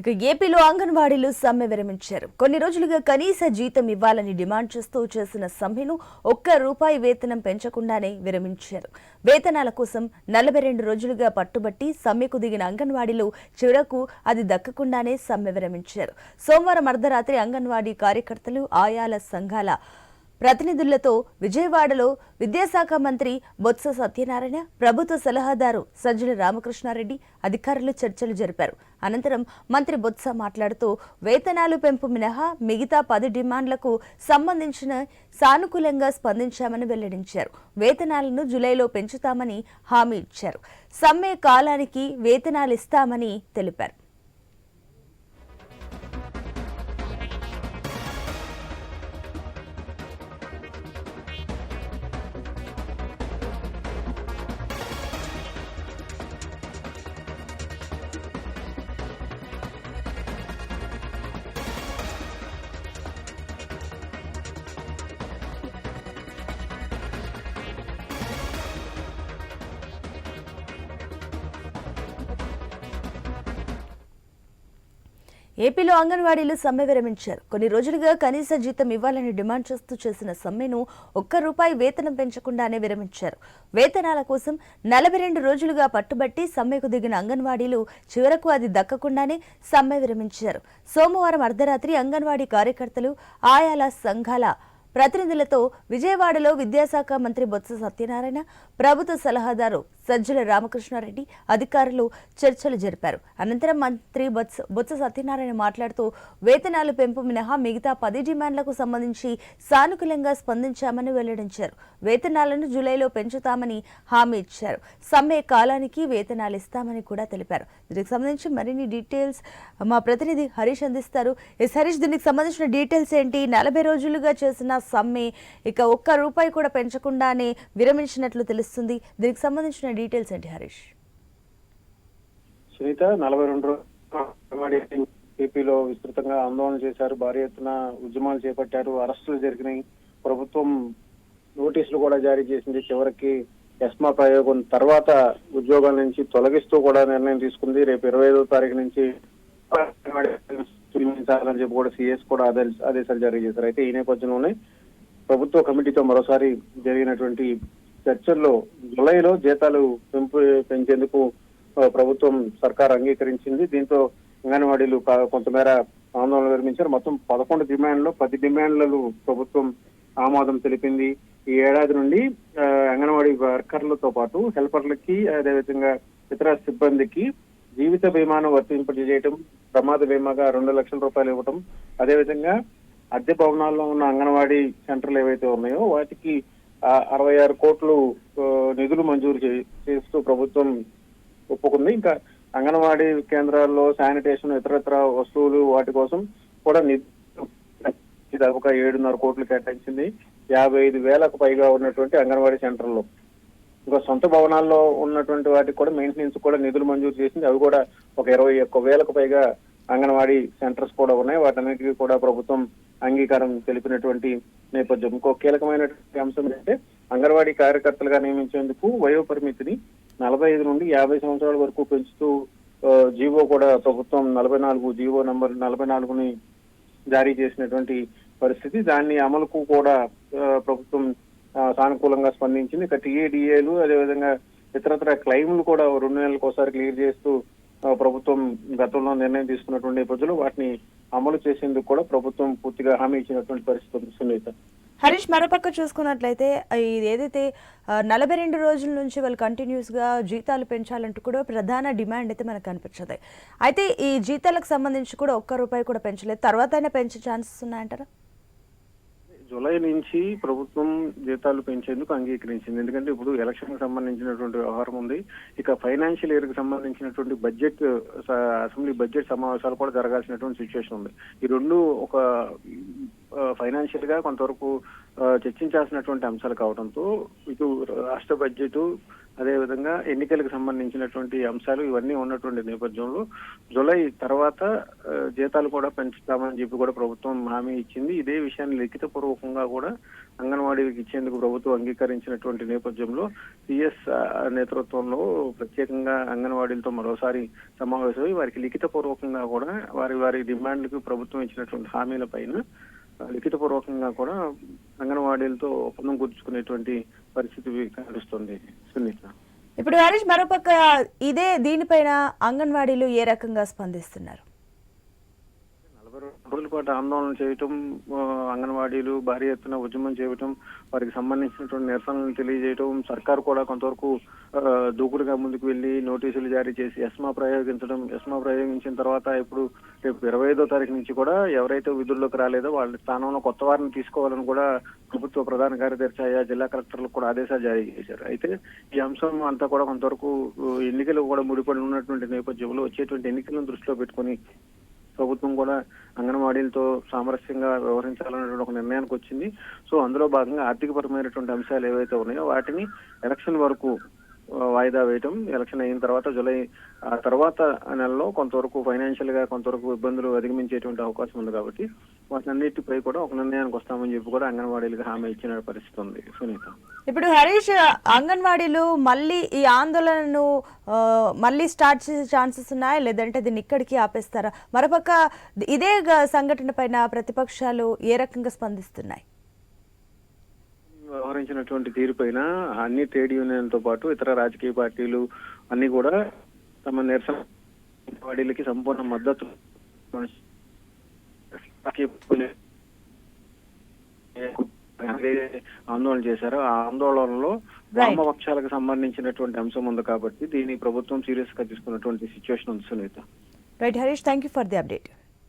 ఇక ఏపీలో అంగన్వాడీలు సమ్మె విరమించారు. కొన్ని రోజులుగా కనీస జీతం ఇవ్వాలని డిమాండ్ చేస్తూ చేసిన సమ్మెను ₹1 వేతనం పెంచకుండానే విరమించారు. వేతనాల కోసం 42 రోజులుగా పట్టుబట్టి సమ్మెకు దిగిన అంగన్వాడీలు చివరకు అది దక్కకుండానే సమ్మె విరమించారు. సోమవారం అర్ధరాత్రి అంగన్వాడీ కార్యకర్తలు, ఆయాల సంఘాల ప్రతినిధులతో విజయవాడలో విద్యాశాఖ మంత్రి బొత్స సత్యనారాయణ, ప్రభుత్వ సలహాదారు సజ్జల రామకృష్ణారెడ్డి అధికారులు చర్చలు జరిపారు. అనంతరం మంత్రి బొత్స మాట్లాడుతూ వేతనాలు పెంపు మినహా మిగతా 10 డిమాండ్లకు సంబంధించిన సానుకూలంగా స్పందించామని వెల్లడించారు. వేతనాలను జూలైలో పెంచుతామని హామీ ఇచ్చారు. సమ్మె కాలానికి వేతనాలు ఇస్తామని తెలిపారు. ఏపీలో అంగన్వాడీలు సమ్మె విరమించారు. కొన్ని రోజులుగా కనీస జీతం ఇవ్వాలని డిమాండ్ చేస్తూ చేసిన సమ్మెను ₹1 వేతనం పెంచకుండానే విరమించారు. వేతనాల కోసం 42 రోజులుగా పట్టుబట్టి సమ్మెకు దిగిన అంగన్వాడీలు చివరకు అది దక్కకుండానే సమ్మె విరమించారు. సోమవారం అర్ధరాత్రి అంగన్వాడీ కార్యకర్తలు, ఆయాల సంఘాల ప్రతినిధులతో విజయవాడలో విద్యాశాఖ మంత్రి బొత్స సత్యనారాయణ, ప్రభుత్వ సలహాదారు సజ్జల రామకృష్ణారెడ్డి అధికారులు చర్చలు జరిపారు. అనంతరం మంత్రి బొత్స సత్యనారాయణ మాట్లాడుతూ వేతనాలు పెంపు మినహా మిగతా 10 డిమాండ్లకు సంబంధించి సానుకూలంగా స్పందించామని వెల్లడించారు. వేతనాలను జూలైలో పెంచుతామని హామీ ఇచ్చారు. సమ్మె కాలానికి వేతనాలు ఇస్తామని కూడా తెలిపారు. దీనికి సంబంధించి మరిన్ని డీటెయిల్స్ మా ప్రతినిధి హరీష్ అందిస్తారు. హరీష్, దీనికి సంబంధించిన డీటెయిల్స్ ఏంటి? 40 రోజులుగా చేసిన సమ్మె ఇక ₹1 కూడా పెంచకుండానే విరమించినట్లు తెలుస్తుంది. దీనికి సంబంధించిన డీటెయిల్స్ ఏంటి హరీష్? సునీత, 42 రోజులు ఏపీలో విస్తృతంగా ఆందోళన చేశారు. భారీ ఎత్తున ఉద్యమాలు చేపట్టారు. అరెస్టులు జరిగినాయి. ప్రభుత్వం నోటీసులు కూడా జారీ చేసింది. చివరికి ఎస్మా ప్రయోగం తర్వాత ఉద్యోగాల నుంచి తొలగిస్తూ కూడా నిర్ణయం తీసుకుంది. రేపు 25వ తారీఖు నుంచి నిర్మించాలని చెప్పి కూడా సీఎస్ కూడా ఆదేశాలు జారీ చేశారు. అయితే ఈ నేపథ్యంలోనే ప్రభుత్వ కమిటీతో మరోసారి జరిగినటువంటి చర్చల్లో జూలైలో జీతాలు పెంచేందుకు ప్రభుత్వం సర్కార్ అంగీకరించింది. దీంతో అంగన్వాడీలు కొంతమేర ఆందోళన విరమించారు. మొత్తం 11 డిమాండ్లు 10 డిమాండ్లను ప్రభుత్వం ఆమోదం తెలిపింది. ఈ ఏడాది నుండి అంగన్వాడీ వర్కర్లతో పాటు హెల్పర్లకి, అదేవిధంగా ఇతర సిబ్బందికి జీవిత బీమాను వర్తింపజేయటం, ప్రమాద బీమాగా ₹2 లక్షల ఇవ్వటం, అదేవిధంగా అద్దె భవనాల్లో ఉన్న అంగన్వాడీ సెంటర్లు ఏవైతే ఉన్నాయో వాటికి 66 కోట్లు నిధులు మంజూరు చేస్తూ ప్రభుత్వం ఒప్పుకుంది. ఇంకా అంగన్వాడీ కేంద్రాల్లో శానిటేషన్, ఇతరత్ర వస్తువులు వాటి కోసం కూడా దాదాపుగా 7.5 కోట్లు కేటాయించింది. 55,000కు పైగా ఉన్నటువంటి అంగన్వాడీ సెంటర్లో, ఇంకా సొంత భవనాల్లో ఉన్నటువంటి వాటికి కూడా మెయింటెనెన్స్ కూడా నిధులు మంజూరు చేసింది. అవి కూడా ఒక 21,000కు పైగా అంగన్వాడీ సెంటర్స్ కూడా ఉన్నాయి. వాటన్నిటికీ కూడా ప్రభుత్వం అంగీకారం తెలిపినటువంటి నేపథ్యం. ఇంకో కీలకమైనటువంటి అంశం ఏంటంటే అంగన్వాడీ కార్యకర్తలుగా నియమించేందుకు వయో పరిమితిని 45 నుండి 50 సంవత్సరాల వరకు పెంచుతూ జీవో కూడా ప్రభుత్వం 44 జీవో నంబర్ 44ని జారీ చేసినటువంటి పరిస్థితి. దాన్ని అమలుకు కూడా ప్రభుత్వం సానుకూలంగా స్పందించింది. ఇక టీఏడిఏలు, అదేవిధంగా ఇతరత్ర క్లెయిమ్లు కూడా 2 నెలలకు ఒకసారి క్లియర్ చేస్తూ ప్రభుత్వం గతంలో నిర్ణయం తీసుకున్నటువంటి నేపథ్యంలో వాటిని అమలు చేసేందుకు కూడా ప్రభుత్వం పూర్తిగా హామీ ఇచ్చినటువంటి పరిస్థితి సునీత. హరీష్, మరోపక్క చూసుకున్నట్లయితే ఇది ఏదైతే 42 రోజుల నుంచి వాళ్ళు కంటిన్యూస్ గా జీతాలు పెంచాలంటూ కూడా ప్రధాన డిమాండ్ అయితే మనకు కనిపించదు. అయితే ఈ జీతాలకు సంబంధించి కూడా ₹1 కూడా పెంచలేదు. తర్వాత అయినా పెంచే ఛాన్సెస్ ఉన్నాయంటారా? జూలై నుంచి ప్రభుత్వం జీతాలు పెంచేందుకు అంగీకరించింది. ఎందుకంటే ఇప్పుడు ఎలక్షన్ కి సంబంధించినటువంటి వ్యవహారం ఉంది. ఇక ఫైనాన్షియల్ ఇయర్ కి సంబంధించినటువంటి బడ్జెట్, అసెంబ్లీ బడ్జెట్ సమావేశాలు కూడా జరగాల్సినటువంటి సిచ్యువేషన్ ఉంది. ఈ రెండు ఒక ఫైనాన్షియల్ గా కొంతవరకు చర్చించాల్సినటువంటి అంశాలు కావడంతో ఇటు రాష్ట్ర బడ్జెట్, అదేవిధంగా ఎన్నికలకు సంబంధించినటువంటి అంశాలు ఇవన్నీ ఉన్నటువంటి నేపథ్యంలో జూలై తర్వాత జీతాలు కూడా పెంచుతామని చెప్పి కూడా ప్రభుత్వం హామీ ఇచ్చింది. ఇదే విషయాన్ని లిఖితపూర్వకంగా కూడా అంగన్వాడీలకు ఇచ్చేందుకు ప్రభుత్వం అంగీకరించినటువంటి నేపథ్యంలో సిఎస్ నేతృత్వంలో ప్రత్యేకంగా అంగన్వాడీలతో మరోసారి సమావేశమై వారికి లిఖితపూర్వకంగా కూడా వారి డిమాండ్లకు ప్రభుత్వం ఇచ్చినటువంటి హామీల పైన లిఖితపూర్వకంగా కూడా అంగన్వాడీలతో ఒప్పందం కుదుర్చుకునేటువంటి పరిస్థితి కనిపిస్తుంది సునీత. ఇప్పుడు హరీష్, మరోపక్క దీనిపైన అంగన్వాడీలు ఏ రకంగా స్పందిస్తున్నారు? 40 రోజుల పాటు ఆందోళన చేయటం, అంగన్వాడీలు భారీ ఎత్తున ఉద్యమం చేయటం, వారికి సంబంధించినటువంటి నిరసనలు తెలియజేయటం, సర్కారు కూడా కొంతవరకు దూకుడుగా ముందుకు వెళ్లి నోటీసులు జారీ చేసి ఎస్మా ప్రయోగించిన తర్వాత ఇప్పుడు రేపు 25వ తారీఖు నుంచి కూడా ఎవరైతే విధుల్లోకి రాలేదో వాళ్ళ స్థానంలో కొత్త వారిని తీసుకోవాలని కూడా ప్రభుత్వ ప్రధాన కార్యదర్శి ఆయా జిల్లా కలెక్టర్లకు కూడా ఆదేశాలు జారీ చేశారు. అయితే ఈ అంశం అంతా కూడా కొంతవరకు ఎన్నికలు కూడా ముడిపడి ఉన్నటువంటి నేపథ్యంలో వచ్చేటువంటి ఎన్నికలను దృష్టిలో పెట్టుకొని ప్రభుత్వం కూడా అంగన్వాడీలతో సామరస్యంగా వ్యవహరించాలనేటువంటి ఒక నిర్ణయానికి వచ్చింది. సో అందులో భాగంగా ఆర్థికపరమైనటువంటి అంశాలు ఏవైతే ఉన్నాయో వాటిని ఎలక్షన్ వరకు వాయిదా వేయటం, ఎలక్షన్ అయిన తర్వాత జూలై తర్వాత నెలలో కొంతవరకు ఫైనాన్షియల్ గా కొంతవరకు ఇబ్బందులు అధిగమించేటువంటి అవకాశం ఉంది కాబట్టి వాటన్నిటిపై కూడా ఒక నిర్ణయానికి వస్తామని చెప్పి కూడా అంగన్వాడీలకు హామీ ఇచ్చిన పరిస్థితి ఉంది సునీత. ఇప్పుడు హరీష్, అంగన్వాడీలు మళ్ళీ ఈ ఆందోళనను మళ్ళీ స్టార్ట్ చేసే ఛాన్సెస్ ఉన్నాయా, లేదంటే దీన్ని ఇక్కడికి ఆపేస్తారా? మరోపక్క ఇదే సంఘటన పైన ప్రతిపక్షాలు ఏ రకంగా స్పందిస్తున్నాయి? వ్యవహరించినటువంటి తీరుపైన అన్ని ట్రేడ్ యూనియన్లతో పాటు ఇతర రాజకీయ పార్టీలు అన్ని కూడా తమ నిరసన వాడీలకి సంపూర్ణ మద్దతు ఆందోళన చేశారు. ఆ ఆందోళనలో వామపక్షాలకు సంబంధించినటువంటి అంశం ఉంది కాబట్టి దీన్ని ప్రభుత్వం సీరియస్ గా తీసుకున్నటువంటి సిచ్యువేషన్ ఉంది Sunitha. Right Harish, thank you for the update.